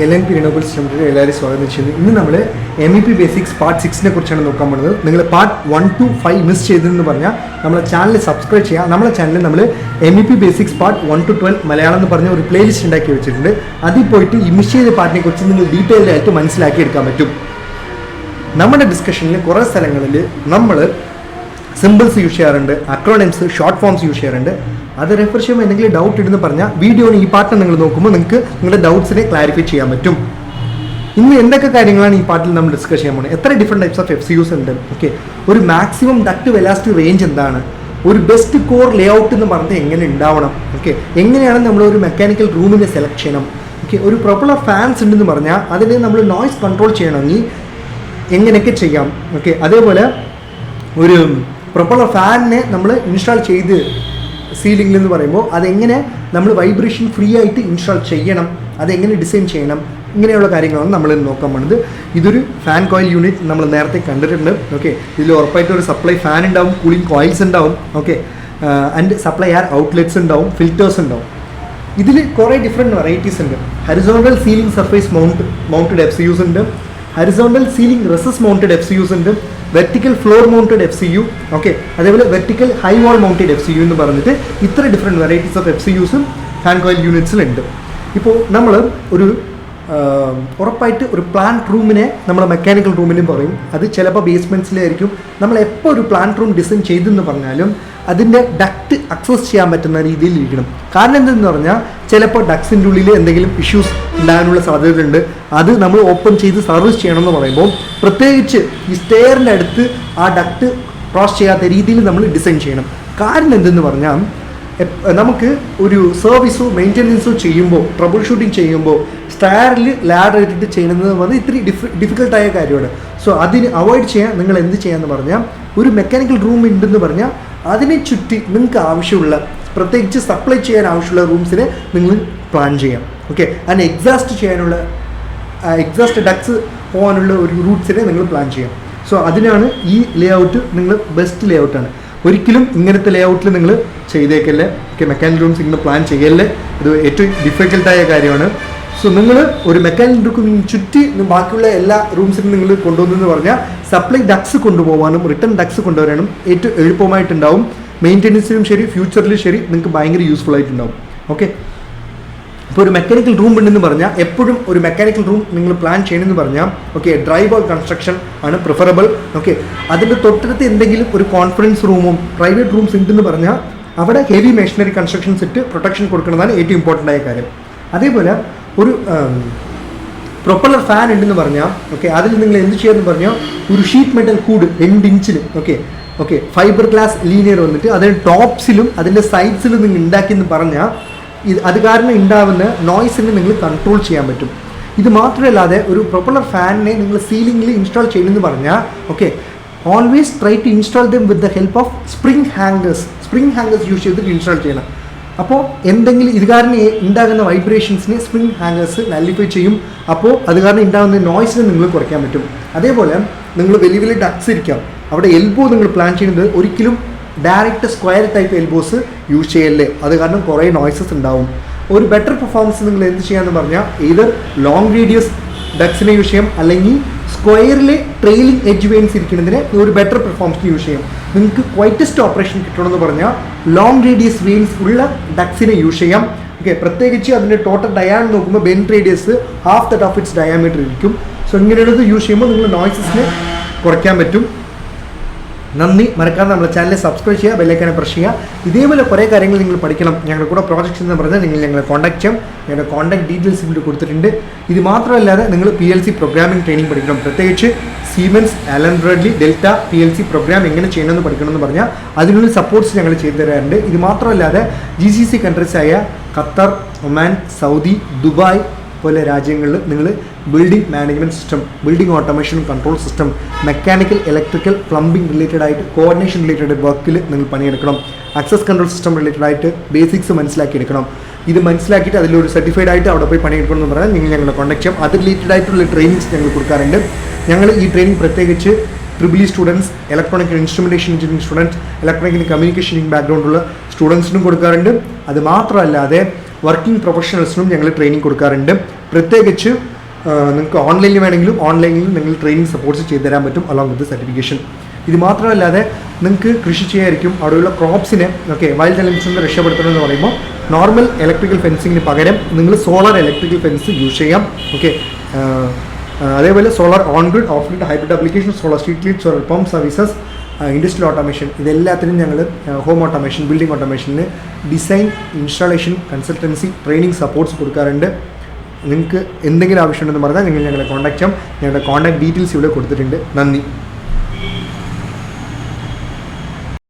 LNP Renewable System എല്ലാവരും സ്വാഗതം ചെയ്യുന്നു. ഇന്ന് നമ്മൾ MEP ബേസിക്സ് പാർട്ട് 6നെ കുറിച്ചാണ് നോക്കാൻ പോകുന്നത്. നിങ്ങൾ പാർട്ട് 1 to 5 മിസ് ചെയ്തെന്ന് പറഞ്ഞാൽ നമ്മളെ ചാനൽ സബ്സ്ക്രൈബ് ചെയ്യുക. നമ്മളെ ചാനലിൽ നമ്മൾ MEP basics part 1 to 12 Malayalam എന്ന് പറഞ്ഞ ഒരു പ്ലേലിസ്റ്റ് ഉണ്ടാക്കി വെച്ചിട്ടുണ്ട്. അതിൽ പോയിട്ട് ഈ മിസ് ചെയ്ത പാർട്ടിനെ കുറിച്ച് നിങ്ങൾ ഡീറ്റെയിൽഡ് ആയിട്ട് മനസ്സിലാക്കി എടുക്കാൻ പറ്റും. നമ്മുടെ ഡിസ്കഷനിൽ കുറേ സ്ഥലങ്ങളിൽ നമ്മൾ സിമ്പിൾസ് യൂസ് ചെയ്യാറുണ്ട്, അക്രോണിംസ്, ഷോർട്ട് ഫോംസ് യൂസ് ചെയ്യാറുണ്ട്. അത് റെഫർ ചെയ്യുമ്പോൾ എന്തെങ്കിലും ഡൗട്ട് ഇടുന്ന് പറഞ്ഞാൽ വീഡിയോന് ഈ പാർട്ട് നിങ്ങൾ നോക്കുമ്പോൾ നിങ്ങൾക്ക് നിങ്ങളുടെ ഡൗട്ട്സിനെ ക്ലാരിഫൈ ചെയ്യാൻ പറ്റും. ഇന്ന് എന്തൊക്കെ കാര്യങ്ങളാണ് ഈ പാർട്ടിൽ നമ്മൾ ഡിസ്കസ് ചെയ്യാൻ പോകുന്നത്? എത്ര ഡിഫറെൻറ്റ് ടൈപ്സ് ഓഫ് FCUs ഉണ്ട്, ഓക്കെ, ഒരു മാക്സിമം ഡക്ട് വെലാസിറ്റി റേഞ്ച് എന്താണ്, ഒരു ബെസ്റ്റ് കോർ ലേ ഔട്ട് എന്ന് പറഞ്ഞിട്ട് എങ്ങനെ ഉണ്ടാവണം, ഓക്കെ, എങ്ങനെയാണ് നമ്മൾ ഒരു മെക്കാനിക്കൽ റൂമിനെ സെലക്ട് ചെയ്യണം, ഓക്കെ, ഒരു പ്രൊപ്പലർ ഫാൻസ് ഉണ്ടെന്ന് പറഞ്ഞാൽ അതിനെ നമ്മൾ നോയ്സ് കൺട്രോൾ ചെയ്യണമെങ്കിൽ എങ്ങനെയൊക്കെ ചെയ്യാം, ഓക്കെ, അതേപോലെ ഒരു പ്രൊപ്പലർ ഫാനിനെ നമ്മൾ ഇൻസ്റ്റാൾ ചെയ്ത് സീലിംഗിൽ എന്ന് പറയുമ്പോൾ അതെങ്ങനെ നമ്മൾ വൈബ്രേഷൻ ഫ്രീ ആയിട്ട് ഇൻസ്റ്റാൾ ചെയ്യണം, അതെങ്ങനെ ഡിസൈൻ ചെയ്യണം, ഇങ്ങനെയുള്ള കാര്യങ്ങളാണ് നമ്മൾ നോക്കാൻ പോകുന്നത്. ഇതൊരു ഫാൻ കോയിൽ യൂണിറ്റ് നമ്മൾ നേരത്തെ കണ്ടിട്ടുണ്ട്, ഓക്കെ. ഇതിൽ ഉറപ്പായിട്ടും ഒരു സപ്ലൈ ഫാൻ ഉണ്ടാവും, കൂളിംഗ് കോയിൽസ് ഉണ്ടാവും, okay, and supply air outlets ഉണ്ടാവും, ഫിൽറ്റേഴ്സ് ഉണ്ടാവും. ഇതിൽ കുറേ ഡിഫറെൻറ്റ് വെറൈറ്റീസ് ഉണ്ട്. Horizontal ceiling surface mounted FCUs ഉണ്ട്, horizontal ceiling recess mounted FCUs ഉണ്ട്, vertical floor mounted FCU, okay, അതേപോലെ vertical high wall mounted FCU എന്ന് പറഞ്ഞിട്ട് ഇത്ര ഡിഫറെൻറ്റ് വെറൈറ്റീസ് ഓഫ് FCUസും ഫാൻ കോയിൽ യൂണിറ്റ്സിലുണ്ട്. ഇപ്പോൾ നമ്മൾ ഒരു ഉറപ്പായിട്ട് ഒരു പ്ലാന്റ് റൂമിനെ നമ്മൾ മെക്കാനിക്കൽ റൂമിനും പറയും. അത് ചിലപ്പോൾ ബേസ്മെൻറ്റ്സിലായിരിക്കും. നമ്മൾ എപ്പോൾ ഒരു പ്ലാന്റ് റൂം ഡിസൈൻ ചെയ്തെന്ന് പറഞ്ഞാലും അതിൻ്റെ ഡക്റ്റ് അക്സസ് ചെയ്യാൻ പറ്റുന്ന രീതിയിൽ ഇരിക്കണം. കാരണം എന്തെന്ന് പറഞ്ഞാൽ ചിലപ്പോൾ ഡക്ട്സിൻ്റെ ഉള്ളിൽ എന്തെങ്കിലും ഇഷ്യൂസ് ഉണ്ടാകാനുള്ള സാധ്യതയുണ്ട്. അത് നമ്മൾ ഓപ്പൺ ചെയ്ത് സർവീസ് ചെയ്യണമെന്ന് പറയുമ്പോൾ പ്രത്യേകിച്ച് ഈ സ്റ്റെയറിൻ്റെ അടുത്ത് ആ ഡക്റ്റ് ക്രോസ് ചെയ്യാത്ത രീതിയിൽ നമ്മൾ ഡിസൈൻ ചെയ്യണം. കാരണം എന്തെന്ന് പറഞ്ഞാൽ നമുക്ക് ഒരു സർവീസോ മെയിൻ്റെനൻസോ ചെയ്യുമ്പോൾ, ട്രബിൾ ഷൂട്ടിങ് ചെയ്യുമ്പോൾ സ്റ്റെയറിൽ ലാഡർ ഇട്ടിട്ട് ചെയ്യുന്നത് പറഞ്ഞാൽ ഇത്തിരി ഡിഫിക്കൽട്ടായ കാര്യമാണ്. സോ അതിന് അവോയ്ഡ് ചെയ്യാൻ നിങ്ങൾ എന്ത് ചെയ്യാമെന്ന് പറഞ്ഞാൽ ഒരു മെക്കാനിക്കൽ റൂം ഉണ്ടെന്ന് പറഞ്ഞാൽ അതിനെ ചുറ്റി നിങ്ങൾക്ക് ആവശ്യമുള്ള, പ്രത്യേകിച്ച് സപ്ലൈ ചെയ്യാൻ ആവശ്യമുള്ള റൂംസിനെ നിങ്ങൾ പ്ലാൻ ചെയ്യാം, ഓക്കെ. അതിന് എക്സാസ്റ്റ് ചെയ്യാനുള്ള എക്സാസ്റ്റ് ഡക്ട്സ് പോകാനുള്ള ഒരു റൂട്ട്സിനെ നിങ്ങൾ പ്ലാൻ ചെയ്യാം. സോ അതിനാണ് ഈ ലേ ഔട്ട് നിങ്ങൾ ബെസ്റ്റ് ലേ ഔട്ടാണ്. ഒരിക്കലും ഇങ്ങനത്തെ ലേ ഔട്ടിൽ നിങ്ങൾ ചെയ്തേക്കല്ലേ, ഓക്കെ, മെക്കാനിക്കൽ റൂംസ് ഇങ്ങനെ പ്ലാൻ ചെയ്യല്ലേ, ഇത് ഏറ്റവും ഡിഫിക്കൽട്ടായ കാര്യമാണ്. സോ നിങ്ങൾ ഒരു മെക്കാനിക്കൽ റൂം ചുറ്റി ബാക്കിയുള്ള എല്ലാ റൂംസിനും നിങ്ങൾ കൊണ്ടുവന്നെന്ന് പറഞ്ഞാൽ സപ്ലൈ ഡക്ട്സ് കൊണ്ടുപോകാനും റിട്ടേൺ ഡക്ട്സ് കൊണ്ടുവരാനും ഏറ്റവും എളുപ്പമായിട്ടുണ്ടാവും. മെയിൻ്റെനൻസിനും ശരി ഫ്യൂച്ചറിലും ശരി നിങ്ങൾക്ക് ഭയങ്കര യൂസ്ഫുൾ ആയിട്ടുണ്ടാവും, ഓക്കെ. ഇപ്പോൾ ഒരു മെക്കാനിക്കൽ റൂം ഉണ്ടെന്ന് പറഞ്ഞാൽ എപ്പോഴും ഒരു മെക്കാനിക്കൽ റൂം നിങ്ങൾ പ്ലാൻ ചെയ്യണമെന്ന് പറഞ്ഞാൽ, ഓക്കെ, ഡ്രൈ വാൾ കൺസ്ട്രക്ഷൻ ആണ് പ്രിഫറബിൾ, ഓക്കെ. അതിൻ്റെ തൊട്ടടുത്ത് എന്തെങ്കിലും ഒരു കോൺഫറൻസ് റൂമും പ്രൈവറ്റ് റൂംസ് ഉണ്ടെന്ന് പറഞ്ഞാൽ അവിടെ ഹെവി മെഷീനറി കൺസ്ട്രക്ഷൻസ് ഇട്ട് പ്രൊട്ടക്ഷൻ കൊടുക്കുന്നതാണ് ഏറ്റവും ഇമ്പോർട്ടൻ്റ് ആയ കാര്യം. അതേപോലെ ഒരു പ്രൊപ്പലർ ഫാൻ ഉണ്ടെന്ന് പറഞ്ഞാൽ, ഓക്കെ, അതിൽ നിങ്ങൾ എന്ത് ചെയ്യാമെന്ന് പറഞ്ഞാൽ ഒരു ഷീറ്റ് മെറ്റൽ കൂട് 2 ഇഞ്ചിൽ, ഓക്കെ, ഫൈബർ ഗ്ലാസ് ലീനിയർ വന്നിട്ട് അതിൻ്റെ ടോപ്സിലും അതിൻ്റെ സൈഡ്സിലും നിങ്ങൾ ഉണ്ടാക്കിയെന്ന് പറഞ്ഞാൽ അത് കാരണം ഉണ്ടാവുന്ന നോയ്സിനെ നിങ്ങൾ കൺട്രോൾ ചെയ്യാൻ പറ്റും. ഇത് മാത്രമല്ലാതെ ഒരു പ്രൊപ്പലർ ഫാനിനെ നിങ്ങൾ സീലിംഗിൽ ഇൻസ്റ്റാൾ ചെയ്യണമെന്ന് പറഞ്ഞാൽ, okay, always try to install them with the help of spring hangers use ചെയ്തിട്ട് ഇൻസ്റ്റാൾ ചെയ്യണം. അപ്പോൾ എന്തെങ്കിലും ഇത് കാരണം ഉണ്ടാകുന്ന വൈബ്രേഷൻസിനെ സ്പ്രിംഗ് ഹാങ്കേഴ്സ് നല്ലിഫൈ ചെയ്യും. അപ്പോൾ അത് കാരണം ഉണ്ടാകുന്ന നോയ്സിനെ നിങ്ങൾ കുറയ്ക്കാൻ പറ്റും. അതേപോലെ നിങ്ങൾ വലിയ വലിയ ഡക്ട്സ് ഇരിക്കാം, അവിടെ എൽബോ നിങ്ങൾ പ്ലാൻ ചെയ്യുന്നത് ഒരിക്കലും direct square type elbows use ചെയ്യല്ലേ, അത് കാരണം കുറേ നോയ്സസ് ഉണ്ടാവും. ഒരു ബെറ്റർ പെർഫോമൻസ് നിങ്ങൾ എന്ത് ചെയ്യാമെന്ന് പറഞ്ഞാൽ either ലോങ് റേഡിയസ് ഡക്ട്സിനെ യൂസ് ചെയ്യാം, അല്ലെങ്കിൽ സ്ക്വയറിലെ ട്രെയിലിംഗ് എഡ്ജ് വെയിൻസ് ഇരിക്കുന്നതിന് ഒരു ബെറ്റർ പെർഫോമൻസ് യൂസ് ചെയ്യാം. നിങ്ങൾക്ക് ക്വൈറ്റസ്റ്റ് ഓപ്പറേഷൻ കിട്ടണമെന്ന് പറഞ്ഞാൽ ലോങ് റേഡിയസ് വെയിൻസ് ഉള്ള ഡക്ട്സിനെ യൂസ് ചെയ്യാം, ഓക്കെ. പ്രത്യേകിച്ച് അതിൻ്റെ ടോട്ടൽ ഡയാമീറ്റർ നോക്കുമ്പോൾ bend radius half that of its diameter ഇരിക്കും. സോ ഇങ്ങനെയുള്ളത് യൂസ് ചെയ്യുമ്പോൾ നിങ്ങൾ നോയ്സസിനെ കുറയ്ക്കാൻ പറ്റും. നന്ദി. മറക്കാതെ നമ്മുടെ ചാനൽ സബ്സ്ക്രൈബ് ചെയ്യുക, ബെല്ലൈക്കനെ പ്രസ് ചെയ്യുക. ഇതേപോലെ കുറേ കാര്യങ്ങൾ നിങ്ങൾ പഠിക്കണം, ഞങ്ങളുടെ കൂടെ പ്രോജക്ട്സ് എന്ന് പറഞ്ഞാൽ നിങ്ങൾ ഞങ്ങളെ കോൺടാക്ട് ചെയ്യാം. ഞങ്ങളുടെ കോൺടാക്ട് ഡീറ്റെയിൽസ് ഇവിടെ കൊടുത്തിട്ടുണ്ട്. ഇത് മാത്രമല്ലാതെ നിങ്ങൾ PLC പ്രോഗ്രാമിംഗ് ട്രെയിനിങ് പഠിക്കണം, പ്രത്യേകിച്ച് Siemens, Allen Bradley, Delta PLC program എങ്ങനെ ചെയ്യണമെന്ന് പഠിക്കണമെന്ന് പറഞ്ഞാൽ അതിനുള്ള സപ്പോർട്ട്സ് ഞങ്ങൾ ചെയ്തു തരാറുണ്ട്. ഇത് മാത്രമല്ലാതെ GCC കൺട്രീസായ ഖത്തർ, ഒമാൻ, സൗദി, ദുബായ് പോലെ രാജ്യങ്ങളിൽ നിങ്ങൾ building management system, building automation control system, mechanical, electrical, plumbing related ആയിട്ട്, കോർഡിനേഷൻ റിലേറ്റഡ് വർക്കിൽ നിങ്ങൾ പണിയെടുക്കണം. ആക്സസ് കൺട്രോൾ സിസ്റ്റം റിലേറ്റഡ് ആയിട്ട് ബേസിക്സ് മനസ്സിലാക്കിയെടുക്കണം. ഇത് മനസ്സിലാക്കിയിട്ട് അതിലൊരു സർട്ടിഫൈഡ് ആയിട്ട് അവിടെ പോയി പണിയെടുക്കണം എന്ന് പറഞ്ഞാൽ നിങ്ങൾ ഞങ്ങളെ കോൺടാക്ട് ചെയ്യാം. അത് റിലേറ്റഡ് ആയിട്ടുള്ള ട്രെയിനിങ്സ് ഞങ്ങൾ കൊടുക്കാറുണ്ട്. ഞങ്ങൾ ഈ ട്രെയിനിങ് പ്രത്യേകിച്ച് EEE students, electronic instrumentation engineering students, electronic communication ബാക്ക്ഗ്രൗണ്ടുള്ള സ്റ്റുഡൻസിനും കൊടുക്കാറുണ്ട്. അത് മാത്രമല്ലാതെ വർക്കിംഗ് പ്രൊഫഷണൽസിനും ഞങ്ങൾ ട്രെയിനിങ് കൊടുക്കാറുണ്ട്. പ്രത്യേകിച്ച് നിങ്ങൾക്ക് ഓൺലൈനിൽ വേണമെങ്കിലും ഓൺലൈനിൽ നിങ്ങൾ ട്രെയിനിങ് സപ്പോർട്ട്സ് ചെയ്തു തരാൻ പറ്റും അലോങ് വിത്ത് സർട്ടിഫിക്കേഷൻ. ഇത് മാത്രമല്ലാതെ നിങ്ങൾക്ക് കൃഷി ചെയ്യായിരിക്കും അവിടെയുള്ള ക്രോപ്സിനെ വൈൽഡ് എലിമെൻറ്റ്സിൽ നിന്ന് രക്ഷപ്പെടുത്തണം എന്ന് പറയുമ്പോൾ നോർമൽ ഇലക്ട്രിക്കൽ ഫെൻസിങ്ങിന് പകരം നിങ്ങൾ സോളാർ ഇലക്ട്രിക്കൽ ഫെൻസ് യൂസ് ചെയ്യാം. അതേപോലെ solar on grid, off grid, hybrid application, solar street light, solar pump services, industrial automation, ഇതെല്ലാത്തിനും ഞങ്ങൾ ഹോം ഓട്ടോമേഷൻ, ബിൽഡിംഗ് ഓട്ടോമേഷന് design, installation, consultancy, training supports കൊടുക്കാറുണ്ട്. നിങ്ങൾക്ക് എന്തെങ്കിലും ആവശ്യമുണ്ടെന്ന് പറഞ്ഞാൽ നിങ്ങൾ ഞങ്ങളെ കോൺടാക്ട് ചെയ്യാം. ഞങ്ങളുടെ കോൺടാക്ട് ഡീറ്റെയിൽസ് ഇവിടെ കൊടുത്തിട്ടുണ്ട്. നന്ദി.